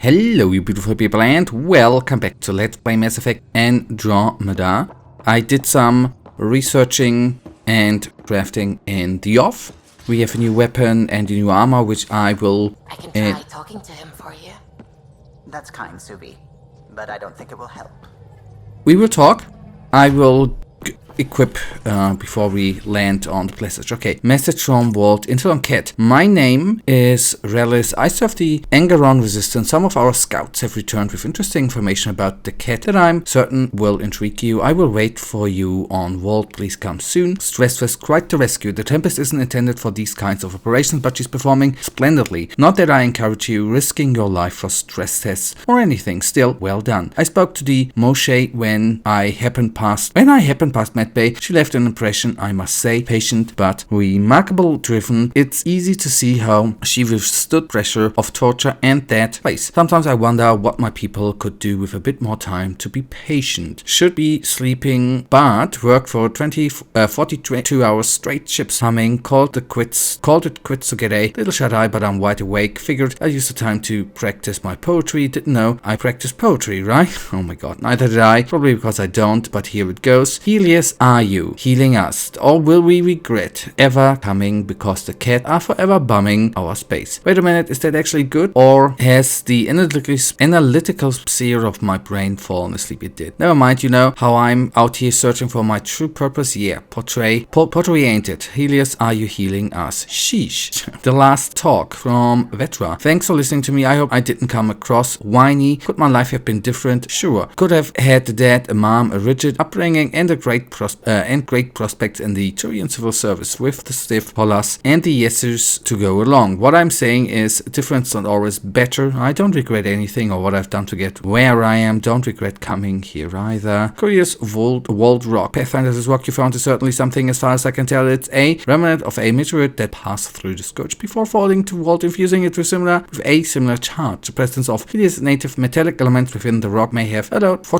Hello you beautiful people and welcome back to Let's Play Mass Effect Andromeda. I did some researching and crafting in the off. We have a new weapon and a new armor which I will... I can try talking to him for you. That's kind, Subi, but I don't think it will help. We will talk. I will equip before we land on the passage. Okay, message from Vault Intel on Kett. My name is Relis. I serve the Angaron resistance. Some of our scouts have returned with interesting information about the Kett that I'm certain will intrigue you. I will wait for you on Vault. Please come soon. Stress was quite the rescue. The Tempest isn't intended for these kinds of operations, but she's performing splendidly. Not that I encourage you risking your life for stress tests or anything. Still, well done. I spoke to the Moshe when I happened past Med Bay. She left an impression, I must say, patient but remarkable driven. It's easy to see how she withstood pressure of torture and that place. Sometimes I wonder what my people could do with a bit more time to be patient. Should be sleeping, but worked for 42 hours straight, ships humming, called it quits to get a little shut-eye, but I'm wide awake. Figured I'd use the time to practice my poetry. Didn't know I practice poetry, right? Oh my god, neither did I. Probably because I don't, but here it goes. Helios, are you healing us? Or will we regret ever coming because the Kett are forever bumming our space? Wait a minute, is that actually good? Or has the analytical sphere of my brain fallen asleep? It did. Never mind, you know how I'm out here searching for my true purpose? Yeah, pottery ain't it? Helios, are you healing us? Sheesh. The last talk from Vetra. Thanks for listening to me. I hope I didn't come across whiny. Could my life have been different? Sure. Could have had a dad, a mom, a rigid upbringing, and great prospects in the Turian civil service with the stiff hollers and the yeses to go along. What I'm saying is difference not always better. I don't regret anything or what I've done to get where I am. Don't regret coming here either. Curious Walled Rock. Pathfinders' rock you found is certainly something. As far as I can tell, it's a remnant of a meteorite that passed through the scourge before falling to Vault, infusing it with a similar charge. The presence of hideous native metallic elements within the rock may have allowed for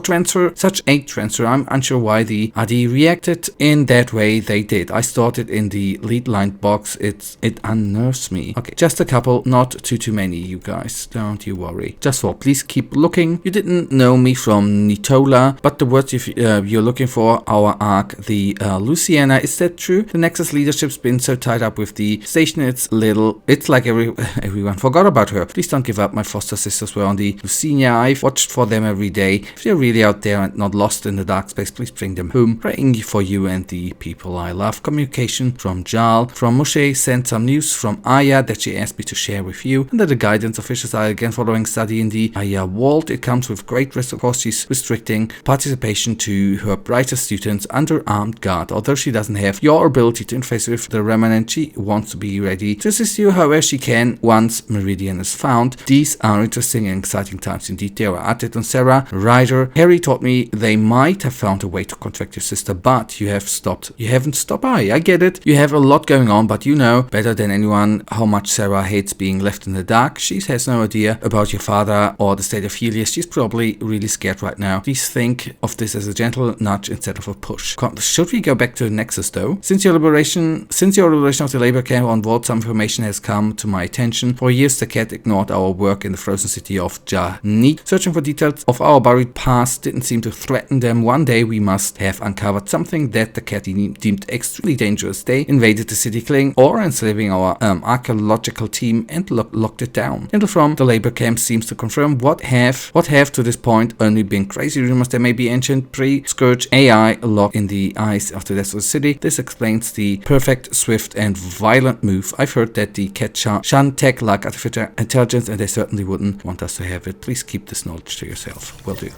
such a transfer. I'm unsure why the AD reacted in that way they did. I stored it in the lead line box. It unnerves me. Okay, just a couple, not too many, you guys. Don't you worry. Just for, please keep looking. You didn't know me from Nitola, but the words you're looking for, our arc, the Luciana, is that true? The Nexus leadership's been so tied up with the station, it's like everyone forgot about her. Please don't give up. My foster sisters were on the Lucinia. I've watched for them every day. If they're really out there and not lost in the dark space, please bring them home. Praying for you and the people I love. Communication from Jal. From Moshe sent some news from Aya that she asked me to share with you. Under the guidance officials are again following study in the Aya Vault. It comes with great risk. Of course, she's restricting participation to her brightest students under armed guard. Although she doesn't have your ability to interface with the Remnant, she wants to be ready to assist you however she can once Meridian is found. These are interesting and exciting times indeed. There are Atit and Sara Ryder. Harry told me they might have found a way to contact your sister, but you haven't stopped by. I get it. You have a lot going on, but you know better than anyone how much Sara hates being left in the dark. She has no idea about your father or the state of Helios. She's probably really scared right now. Please think of this as a gentle nudge instead of a push. Should we go back to the Nexus though? Since your liberation of the labor camp on Vault, some information has come to my attention. For years, the Kett ignored our work in the frozen city of Janit. Searching for details of our buried past didn't seem to threaten them. One day we must have uncovered something that the Kett deemed extremely dangerous. They invaded the city, killing or enslaving our archaeological team and locked it down. Intel from the labor camp seems to confirm what have to this point only been crazy rumors. There may be ancient pre-scourge AI locked in the eyes of the desolate city. This explains the perfect, swift and violent move. I've heard that the Kett shun tech like artificial intelligence and they certainly wouldn't want us to have it. Please keep this knowledge to yourself. Will do.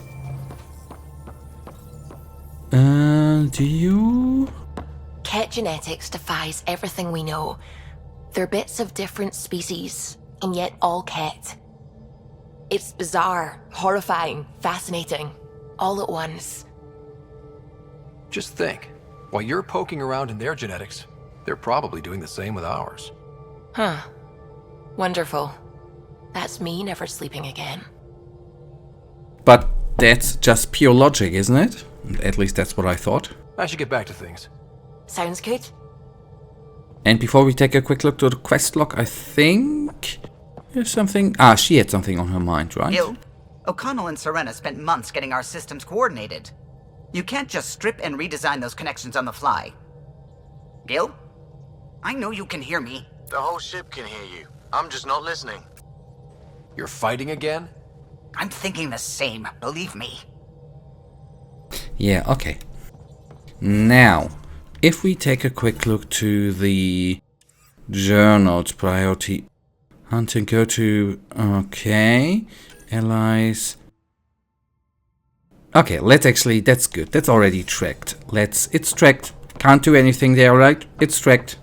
Do you? Kett genetics defies everything we know. They're bits of different species, and yet all Kett. It's bizarre, horrifying, fascinating, all at once. Just think, while you're poking around in their genetics, they're probably doing the same with ours. Huh. Wonderful. That's me never sleeping again. But that's just pure logic, isn't it? At least that's what I thought. I should get back to things. Sounds good. And before we take a quick look to the quest log, I think There's something... she had something on her mind, right? Gil, O'Connell and Serena spent months getting our systems coordinated. You can't just strip and redesign those connections on the fly. Gil? I know you can hear me. The whole ship can hear you. I'm just not listening. You're fighting again? I'm thinking the same, believe me. Yeah, okay. Now, if we take a quick look to the journals, priority hunting, go to, okay, allies. Okay, let's actually, that's good. That's already tracked. It's tracked. Can't do anything there, right? It's tracked.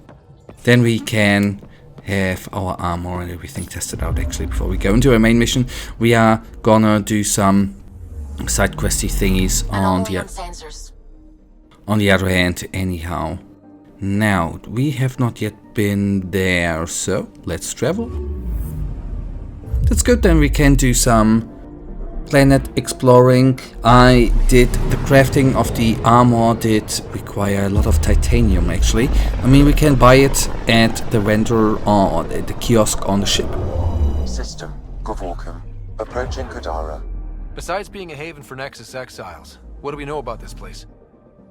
Then we can have our armor and everything tested out actually before we go into our main mission. We are gonna do some side questy thingies on the other hand anyhow. Now, we have not yet been there, so let's travel. That's good, then we can do some planet exploring. I did the crafting of the armor did require a lot of titanium actually. I mean, we can buy it at the vendor or at the kiosk on the ship. System, Gavorkum, approaching Kadara. Besides being a haven for Nexus exiles, what do we know about this place?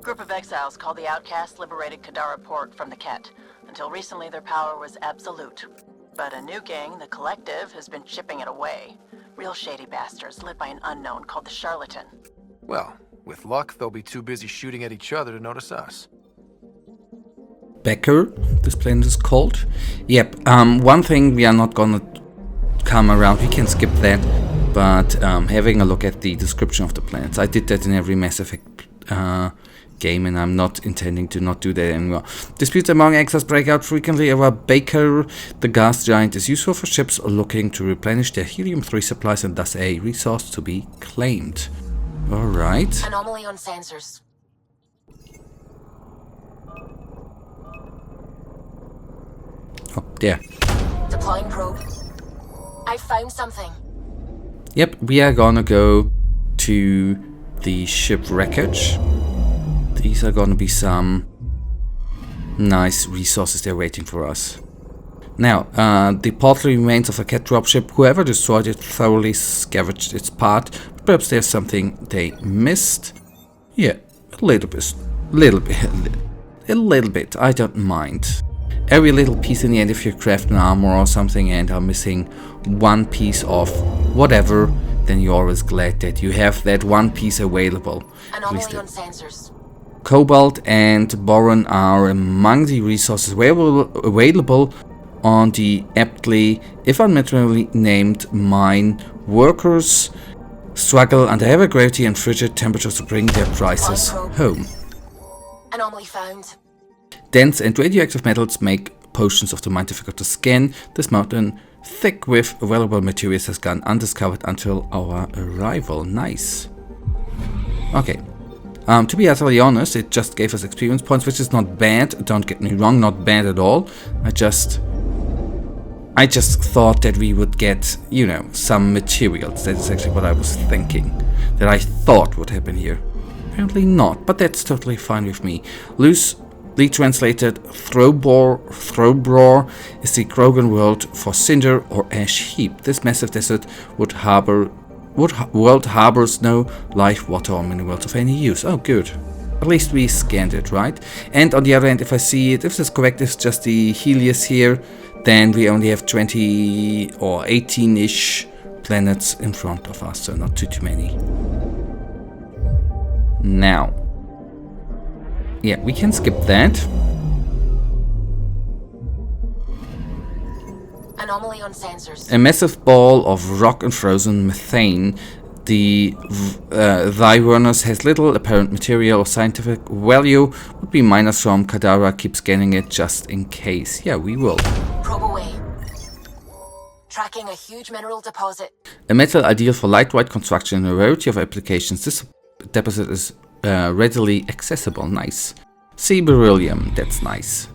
Group of exiles called the Outcasts liberated Kadara port from the Kett. Until recently, their power was absolute. But a new gang, the Collective, has been chipping it away. Real shady bastards led by an unknown called the Charlatan. Well, with luck, they'll be too busy shooting at each other to notice us. Becker, this planet is called. Yep, one thing we are not gonna come around, we can skip that, but having a look at the description of the planets. I did that in every Mass Effect game, and I'm not intending to not do that anymore. Disputes among exiles break out frequently over Baker. The gas giant is useful for ships looking to replenish their helium-3 supplies and thus a resource to be claimed. Alright. Anomaly on sensors. Oh, there. Deploying probe. I found something. Yep, we are gonna go to the ship wreckage. These are gonna be some nice resources they're waiting for us. Now, the portal remains of a Kett dropship. Whoever destroyed it thoroughly scavenged its part. Perhaps there's something they missed. Yeah, a little bit. I don't mind. Every little piece in the end, if you craft an armor or something and are missing one piece of whatever, then you're always glad that you have that one piece available. Anomaly on sensors. Cobalt and boron are among the resources available on the aptly, if unmeasurably named mine. Workers struggle under heavy gravity and frigid temperatures to bring their prices home. Anomaly found. Dense and radioactive metals make potions of the mine difficult to scan. This mountain, thick with available materials, has gone undiscovered until our arrival. Nice. Okay. To be utterly honest, it just gave us experience points, which is not bad. Don't get me wrong, not bad at all. I just thought that we would get, you know, some materials. That is actually what I was thinking. That I thought would happen here. Apparently not, but that's totally fine with me. Loosely translated, Throbor is the Krogan word for cinder or ash heap. This massive desert world harbors no life, water, or minerals of any use. Oh, good. At least we scanned it, right? And on the other hand, if I see it, if this is correct, it's just the Helios here, then we only have 20 or 18-ish planets in front of us, so not too many. Now, yeah, we can skip that. Anomaly on sensors. A massive ball of rock and frozen methane. The Thyronus has little apparent material or scientific value. Would be miners from Kadara. Keep scanning it just in case. Yeah, we will. Probe away. Tracking a huge mineral deposit. A metal ideal for lightweight construction in a variety of applications. This deposit is readily accessible. Nice. See beryllium. That's nice.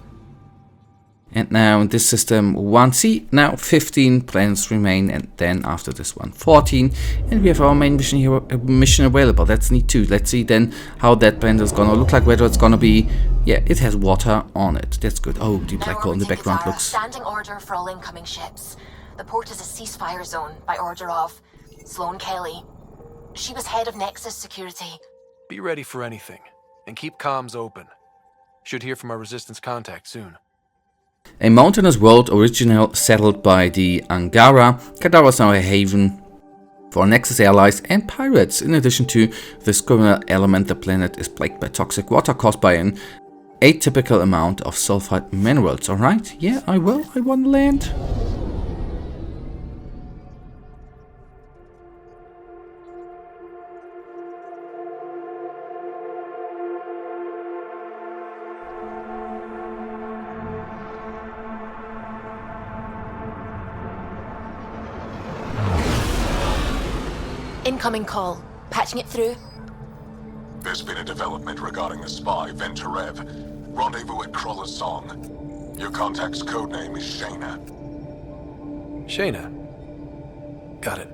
And now in this system 1C, now 15 planets remain, and then after this one 14, and we have our main mission here, mission available. That's neat too. Let's see then how that planet is gonna look like, whether it's gonna be, yeah, it has water on it. That's good. Oh, the black hole in the background Kadara. looks... Standing order for all incoming ships. The port is a ceasefire zone by order of Sloane Kelly. She was head of Nexus Security. Be ready for anything, and keep comms open. Should hear from our Resistance contact soon. A mountainous world originally settled by the Angara, Kadara is now a haven for Nexus allies and pirates. In addition to this criminal element, the planet is plagued by toxic water caused by an atypical amount of sulfide minerals. Alright, yeah, I will. I want land. Incoming call. Patching it through. There's been a development regarding the spy, Venturev. Rendezvous at Crawler's Song. Your contact's codename is Shayna. Shayna. Got it.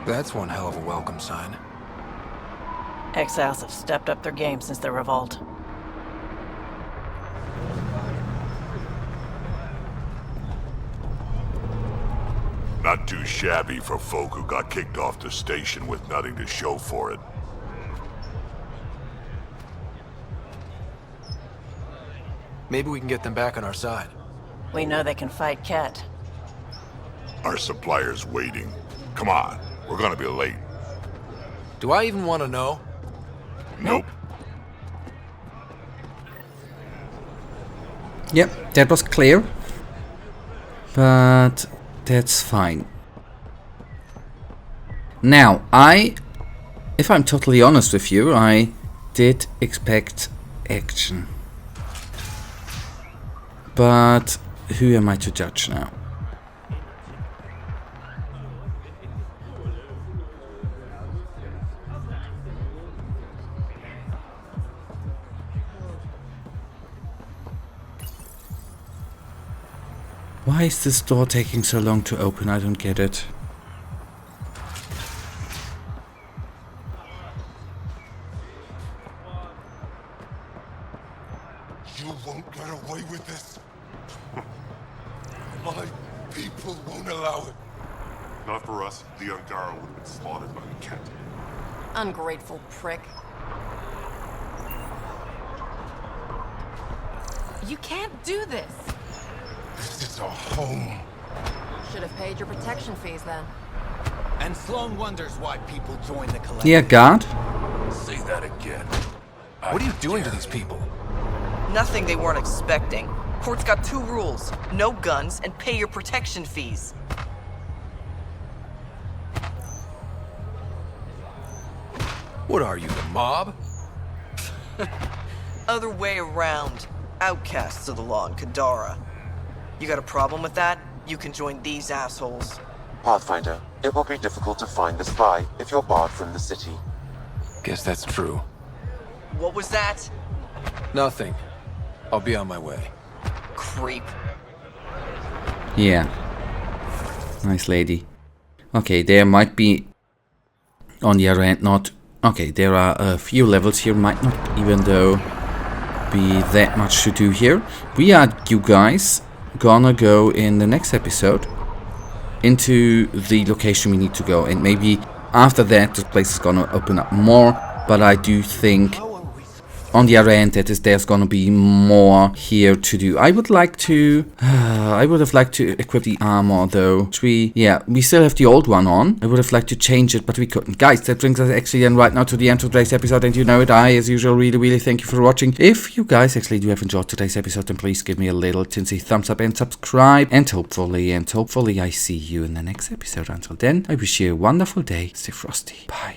That's one hell of a welcome sign. Exiles have stepped up their game since the revolt. Not too shabby for folk who got kicked off the station with nothing to show for it. Maybe we can get them back on our side. We know they can fight Kett. Our supplier's waiting. Come on, we're gonna be late. Do I even want to know? Nope. Yep, that was clear. But that's fine. Now, if I'm totally honest with you, I did expect action. But who am I to judge now? Why is this door taking so long to open? I don't get it. You won't get away with this. My people won't allow it. Not for us. The Angara would have been slaughtered by the Kett. Ungrateful prick. You can't do this. This is our home. Should have paid your protection fees then. And Sloane wonders why people join the collective. Dear God. Say that again. What are you doing to these people? Nothing they weren't expecting. Court's got 2 rules. No guns and pay your protection fees. What are you, the mob? Other way around. Outcasts of the law in Kadara. You got a problem with that? You can join these assholes. Pathfinder, it will be difficult to find the spy if you're barred from the city. Guess that's true. What was that? Nothing. I'll be on my way. Creep. Yeah. Nice lady. Okay, there might be on the other hand not... Okay, there are a few levels here, might not even though be that much to do here. We are, you guys, gonna go in the next episode into the location we need to go, and maybe after that the place is gonna open up more, but I do think on the other end that there's gonna be more here to do. I would like to I would have liked to equip the armor though, which we still have the old one on. I would have liked to change it, but we couldn't. Guys, that brings us actually then right now to the end of today's episode, and you know it, I as usual really thank you for watching. If you guys actually do have enjoyed today's episode, then please give me a little tinsy thumbs up and subscribe, and hopefully I see you in the next episode. Until then, I wish you a wonderful day. Stay frosty. Bye.